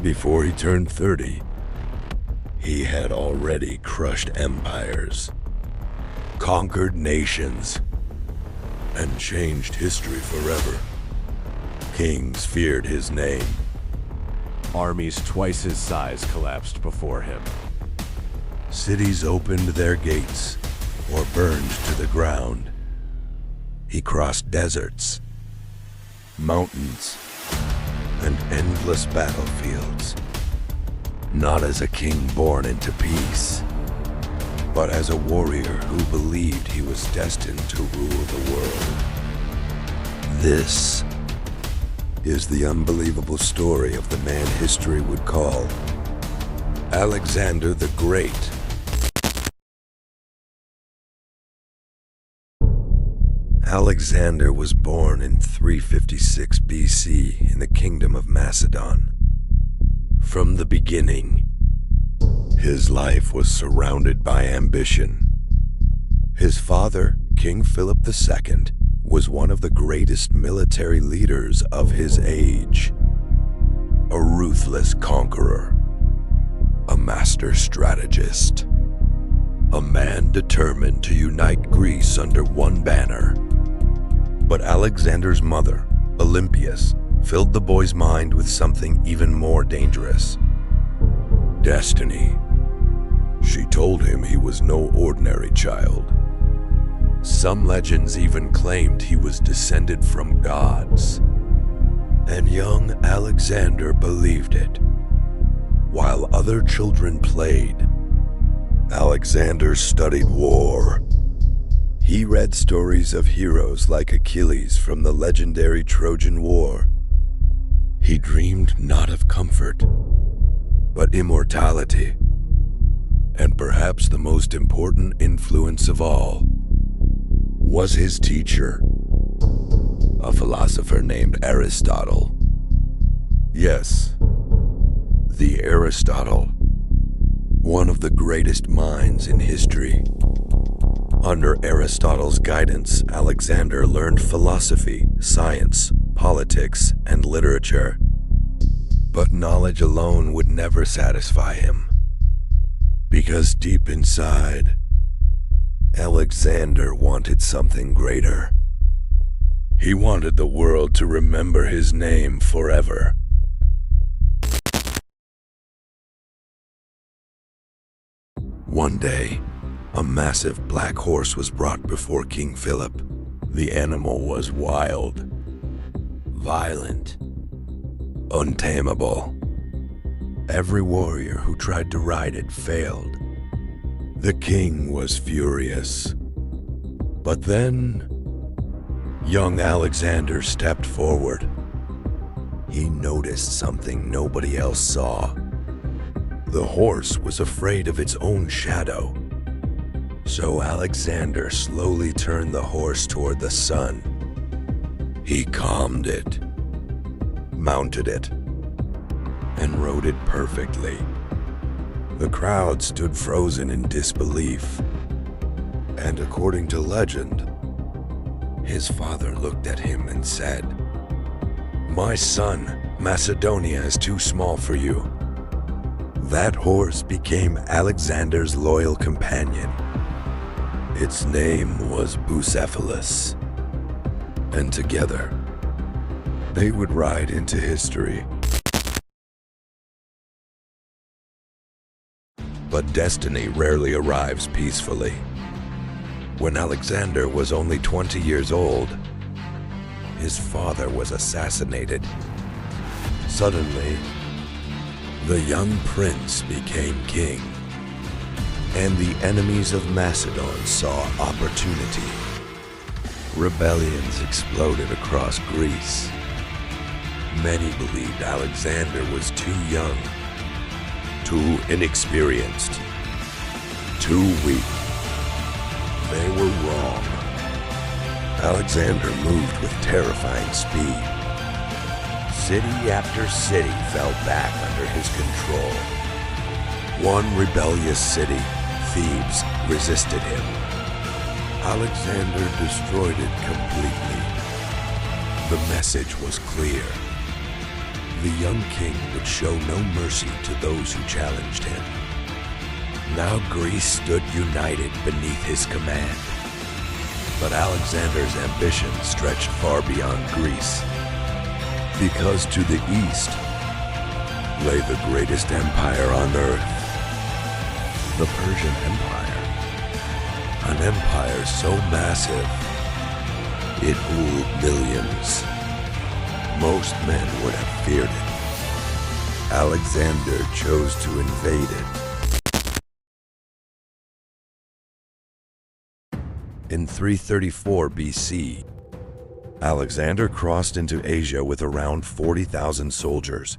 Before he turned 30, he had already crushed empires, conquered nations, and changed history forever. Kings feared his name. Armies twice his size collapsed before him. Cities opened their gates or burned to the ground. He crossed deserts, mountains, and endless battlefields, not as a king born into peace, but as a warrior who believed he was destined to rule the world. This is the unbelievable story of the man history would call Alexander the Great. Alexander was born in 356 BC in the Kingdom of Macedon. From the beginning, his life was surrounded by ambition. His father, King Philip II, was one of the greatest military leaders of his age. A ruthless conqueror, a master strategist, a man determined to unite Greece under one banner. But Alexander's mother, Olympias, filled the boy's mind with something even more dangerous. Destiny. She told him he was no ordinary child. Some legends even claimed he was descended from gods. And young Alexander believed it. While other children played, Alexander studied war. He read stories of heroes like Achilles from the legendary Trojan War. He dreamed not of comfort, but immortality. And perhaps the most important influence of all was his teacher, a philosopher named Aristotle. Yes, the Aristotle, one of the greatest minds in history. Under Aristotle's guidance, Alexander learned philosophy, science, politics, and literature. But knowledge alone would never satisfy him. Because deep inside, Alexander wanted something greater. He wanted the world to remember his name forever. One day, a massive black horse was brought before King Philip. The animal was wild, violent, untamable. Every warrior who tried to ride it failed. The king was furious. But then, young Alexander stepped forward. He noticed something nobody else saw. The horse was afraid of its own shadow. So Alexander slowly turned the horse toward the sun. He calmed it, mounted it, and rode it perfectly. The crowd stood frozen in disbelief. And according to legend, his father looked at him and said, "My son, Macedonia is too small for you." That horse became Alexander's loyal companion. Its name was Bucephalus, and together, they would ride into history. But destiny rarely arrives peacefully. When Alexander was only 20 years old, his father was assassinated. Suddenly, the young prince became king. And the enemies of Macedon saw opportunity. Rebellions exploded across Greece. Many believed Alexander was too young, too inexperienced, too weak. They were wrong. Alexander moved with terrifying speed. City after city fell back under his control. One rebellious city, Thebes, resisted him. Alexander destroyed it completely. The message was clear. The young king would show no mercy to those who challenged him. Now Greece stood united beneath his command. But Alexander's ambition stretched far beyond Greece, because to the east lay the greatest empire on earth, the Persian Empire. An empire so massive, it ruled millions. Most men would have feared it. Alexander chose to invade it. In 334 BC, Alexander crossed into Asia with around 40,000 soldiers.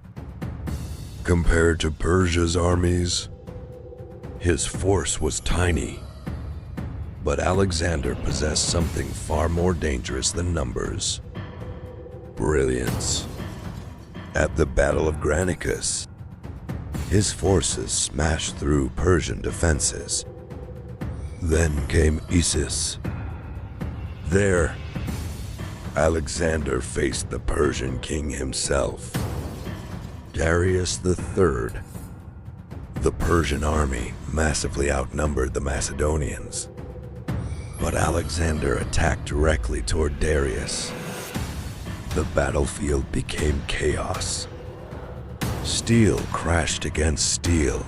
Compared to Persia's armies, his force was tiny. But Alexander possessed something far more dangerous than numbers: brilliance. At the Battle of Granicus, his forces smashed through Persian defenses. Then came Issus. There, Alexander faced the Persian king himself, Darius III. The Persian army massively outnumbered the Macedonians, but Alexander attacked directly toward Darius. The battlefield became chaos. Steel crashed against steel.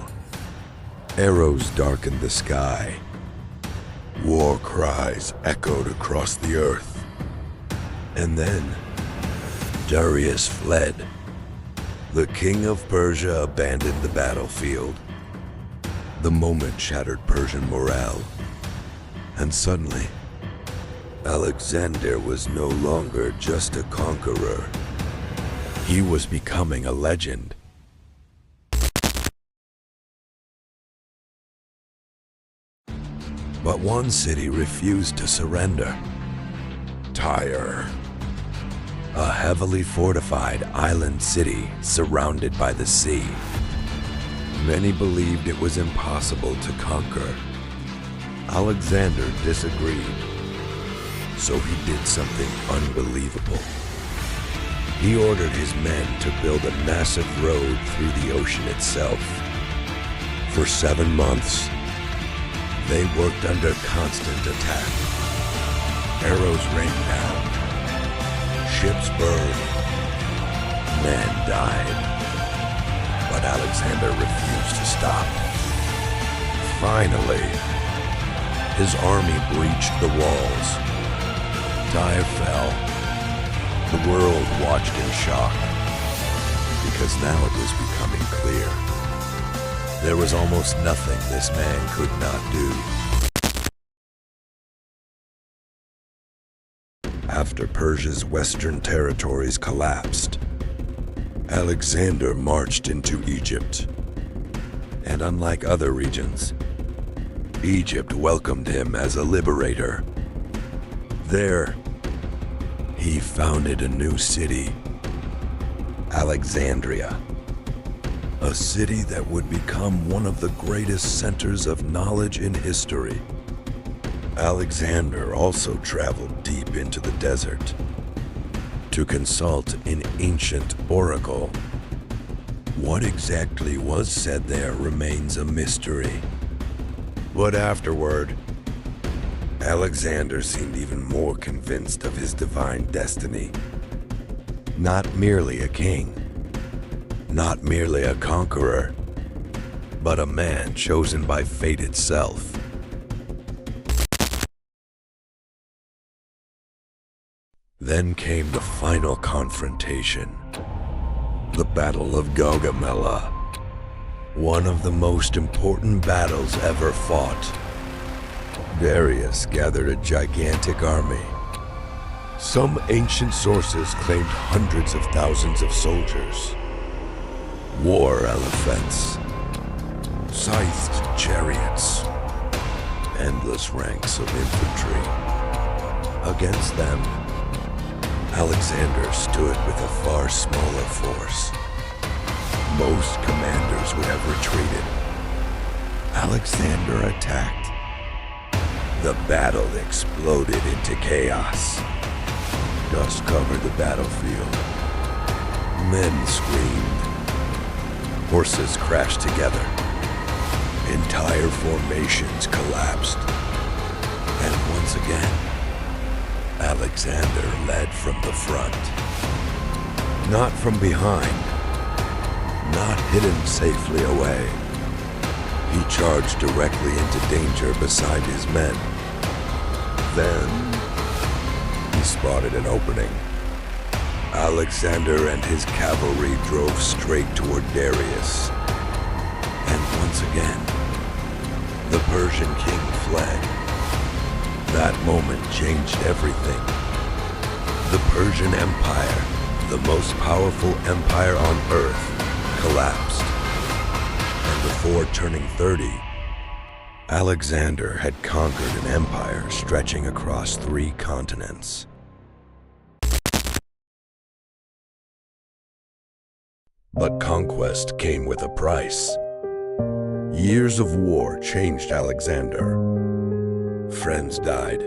Arrows darkened the sky. War cries echoed across the earth. And then, Darius fled. The king of Persia abandoned the battlefield. The moment shattered Persian morale. And suddenly, Alexander was no longer just a conqueror. He was becoming a legend. But one city refused to surrender: Tyre. A heavily fortified island city surrounded by the sea. Many believed it was impossible to conquer. Alexander disagreed, so he did something unbelievable. He ordered his men to build a massive road through the ocean itself. For 7 months, they worked under constant attack. Arrows rained down, ships burned, men died. But Alexander refused to stop. Finally, his army breached the walls. Tyre fell. The world watched in shock, because now it was becoming clear. There was almost nothing this man could not do. After Persia's western territories collapsed, Alexander marched into Egypt. And unlike other regions, Egypt welcomed him as a liberator. There, he founded a new city, Alexandria, a city that would become one of the greatest centers of knowledge in history. Alexander also traveled deep into the desert to consult an ancient oracle. What exactly was said there remains a mystery. But afterward, Alexander seemed even more convinced of his divine destiny. Not merely a king, not merely a conqueror, but a man chosen by fate itself. Then came the final confrontation, the Battle of Gaugamela, one of the most important battles ever fought. Darius gathered a gigantic army. Some ancient sources claimed hundreds of thousands of soldiers, war elephants, scythed chariots, endless ranks of infantry. Against them, Alexander stood with a far smaller force. Most commanders would have retreated. Alexander attacked. The battle exploded into chaos. Dust covered the battlefield. Men screamed. Horses crashed together. Entire formations collapsed. And once again, Alexander led from the front. Not from behind. Not hidden safely away. He charged directly into danger beside his men. Then, he spotted an opening. Alexander and his cavalry drove straight toward Darius. And once again, the Persian king fled. That moment changed everything. The Persian Empire, the most powerful empire on earth, collapsed. And before turning 30, Alexander had conquered an empire stretching across 3 continents. But conquest came with a price. Years of war changed Alexander. Friends died.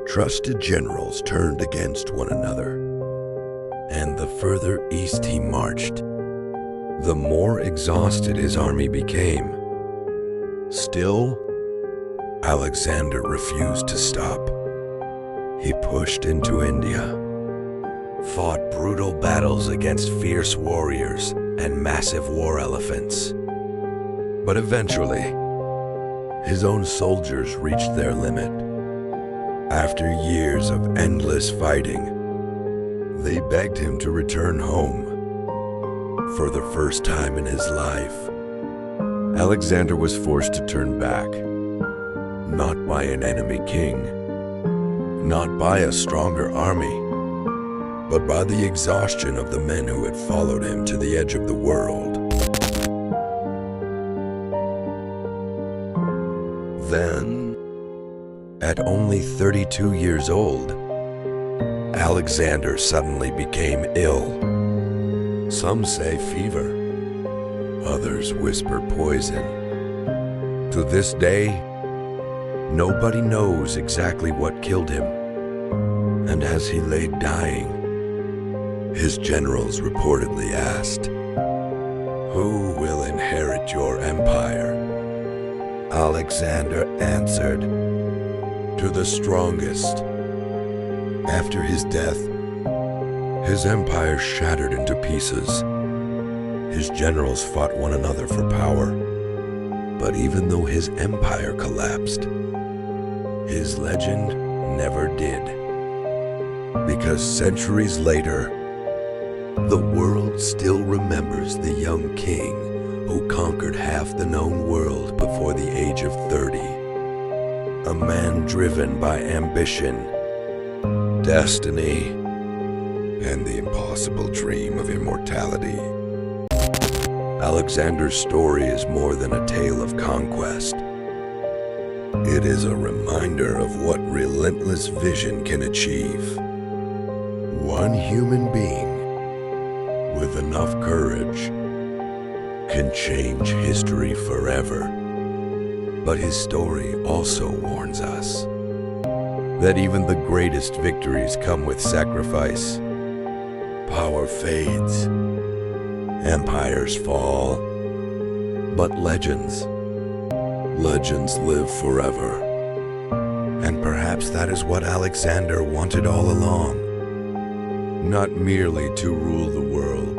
Trusted generals turned against one another. And the further east he marched, the more exhausted his army became. Still, Alexander refused to stop. He pushed into India, fought brutal battles against fierce warriors and massive war elephants. But eventually, his own soldiers reached their limit. After years of endless fighting, they begged him to return home. For the first time in his life, Alexander was forced to turn back. Not by an enemy king, not by a stronger army, but by the exhaustion of the men who had followed him to the edge of the world. Then, at only 32 years old, Alexander suddenly became ill. Some say fever, others whisper poison. To this day, nobody knows exactly what killed him. And as he lay dying, his generals reportedly asked, "Who will inherit your empire?" Alexander answered, "To the strongest." After his death, his empire shattered into pieces. His generals fought one another for power. But even though his empire collapsed, his legend never did. Because centuries later, the world still remembers the young king who conquered half the known world before the age of 30. A man driven by ambition, destiny, and the impossible dream of immortality. Alexander's story is more than a tale of conquest. It is a reminder of what relentless vision can achieve. One human being with enough courage can change history forever. But his story also warns us that even the greatest victories come with sacrifice. Power fades, empires fall, but legends live forever. And perhaps that is what Alexander wanted all along. Not merely to rule the world,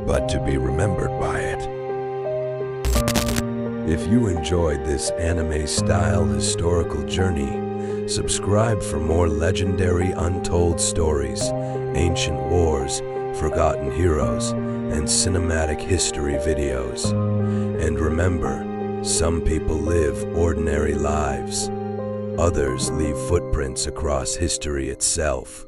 but to be remembered by it. If you enjoyed this anime-style historical journey, subscribe for more legendary untold stories, ancient wars, forgotten heroes, and cinematic history videos. And remember, some people live ordinary lives. Others leave footprints across history itself.